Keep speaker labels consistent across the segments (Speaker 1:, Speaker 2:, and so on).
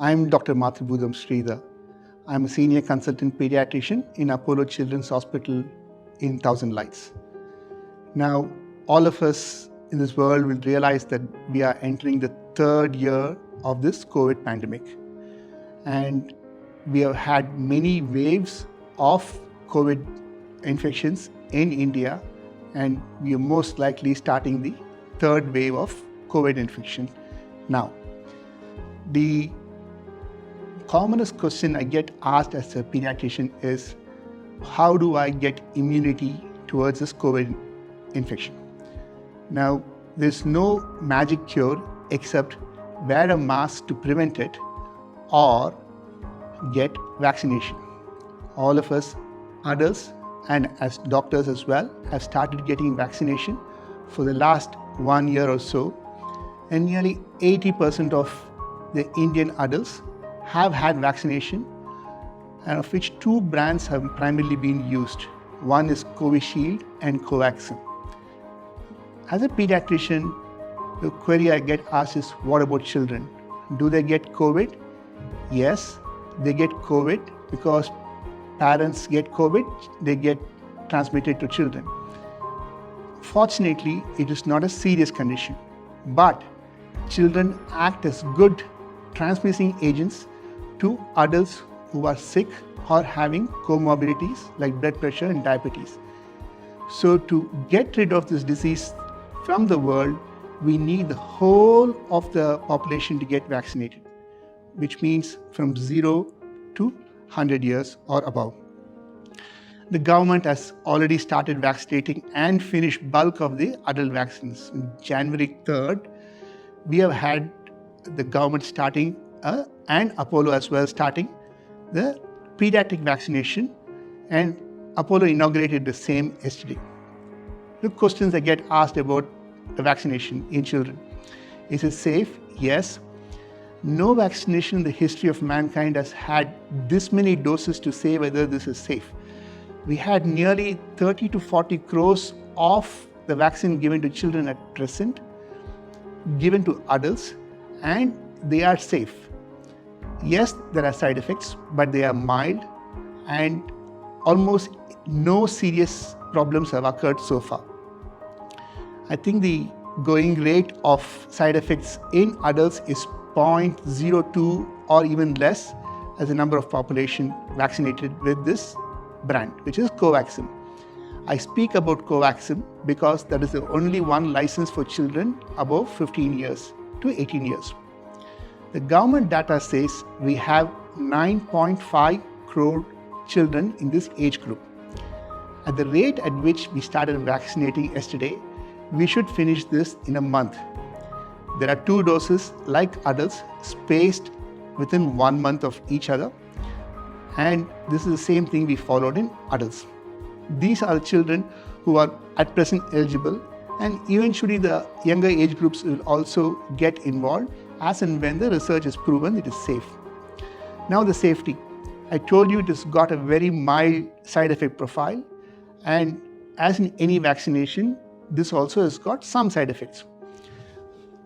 Speaker 1: I'm Dr. Mathrubootham Sridhar. I'm a senior consultant pediatrician in Apollo Children's Hospital in Thousand Lights. Now, all of us in this world will realize that we are entering the third year of this COVID pandemic. And we have had many waves of COVID infections in India, and we are most likely starting the third wave of COVID infection now. The commonest question I get asked as a pediatrician is, how do I get immunity towards this COVID infection? Now, there's no magic cure except wear a mask to prevent it or get vaccination. All of us adults and as doctors as well have started getting vaccination for the last 1 year or so, and nearly 80% of the Indian adults have had vaccination, and of which 2 brands have primarily been used. One is Covishield and Covaxin. As a pediatrician, the query I get asked is, what about children? Do they get COVID? Yes, they get COVID because parents get COVID, they get transmitted to children. Fortunately, it is not a serious condition, but children act as good transmitting agents to adults who are sick or having comorbidities like blood pressure and diabetes. So to get rid of this disease from the world, we need the whole of the population to get vaccinated, which means from 0 to 100 years or above. The government has already started vaccinating and finished bulk of the adult vaccines. On January 3rd, we have had the government starting and Apollo as well starting the pediatric vaccination, and Apollo inaugurated the same yesterday. The questions I get asked about the vaccination in children. Is it safe? Yes. No vaccination in the history of mankind has had this many doses to say whether this is safe. We had nearly 30 to 40 crores of the vaccine given to children at present, given to adults, and they are safe. Yes, there are side effects, but they are mild, and almost no serious problems have occurred so far. I think the going rate of side effects in adults is 0.02 or even less as the number of population vaccinated with this brand, which is Covaxin. I speak about Covaxin because that is the only one licensed for children above 15 years to 18 years. The government data says we have 9.5 crore children in this age group. At the rate at which we started vaccinating yesterday, we should finish this in a month. There are 2 doses like adults spaced within 1 month of each other, and this is the same thing we followed in adults. These are the children who are at present eligible, and eventually the younger age groups will also get involved as and when the research is proven it is safe. Now the safety. I told you it has got a very mild side effect profile, and as in any vaccination, this also has got some side effects.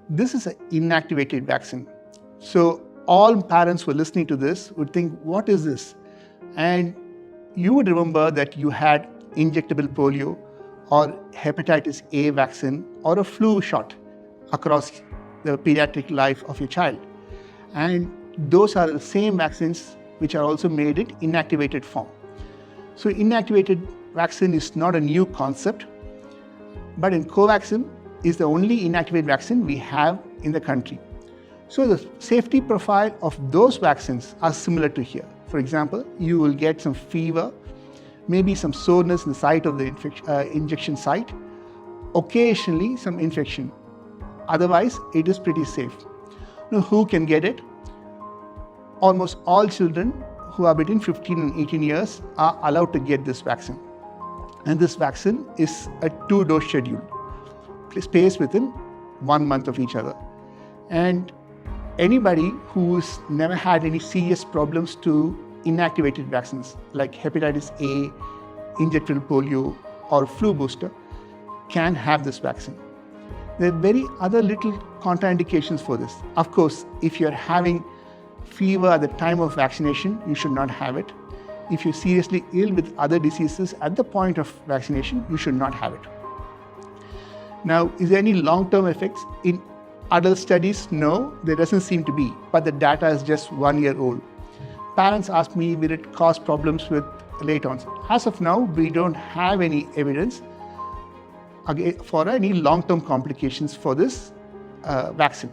Speaker 1: This is an inactivated vaccine. So all parents who are listening to this would think, what is this? And you would remember that you had injectable polio or hepatitis A vaccine or a flu shot across the pediatric life of your child. And those are the same vaccines which are also made in inactivated form. So inactivated vaccine is not a new concept, but in Covaxin is the only inactivated vaccine we have in the country. So the safety profile of those vaccines are similar to here. For example, you will get some fever, maybe some soreness in the site of the injection site, occasionally some infection. Otherwise, it is pretty safe. Now, who can get it? Almost all children who are between 15 and 18 years are allowed to get this vaccine. And this vaccine is a 2-dose schedule, spaced within 1 month of each other. And anybody who's never had any serious problems to inactivated vaccines like hepatitis A, injectable polio, or flu booster can have this vaccine. There are very other little contraindications for this. Of course, if you're having fever at the time of vaccination, you should not have it. If you're seriously ill with other diseases at the point of vaccination, you should not have it. Now, is there any long-term effects? In adult studies, no, there doesn't seem to be, but the data is just 1 year old. Parents ask me, will it cause problems with late onset? As of now, we don't have any evidence for any long-term complications for this vaccine.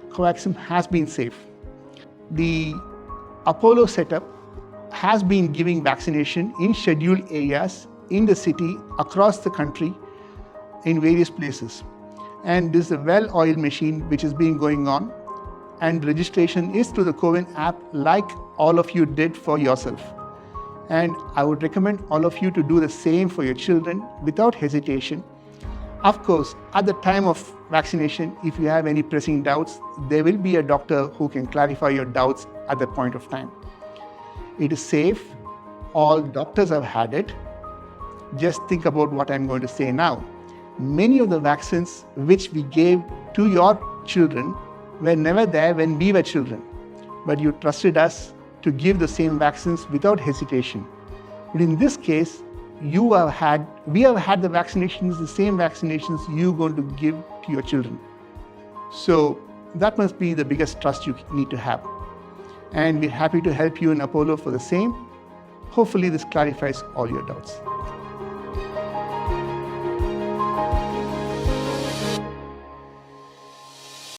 Speaker 1: Covaxin has been safe. The Apollo setup has been giving vaccination in scheduled areas in the city, across the country, in various places. And this is a well-oiled machine which has been going on, and registration is through the CoWIN app like all of you did for yourself. And I would recommend all of you to do the same for your children without hesitation. Of course, at the time of vaccination, if you have any pressing doubts, there will be a doctor who can clarify your doubts at that point of time. It is safe. All doctors have had it. Just think about what I'm going to say now. Many of the vaccines which we gave to your children were never there when we were children, but you trusted us to give the same vaccines without hesitation. But in this case, we have had the vaccinations, the same vaccinations you're going to give to your children. So that must be the biggest trust you need to have. And we're happy to help you in Apollo for the same. Hopefully this clarifies all your doubts.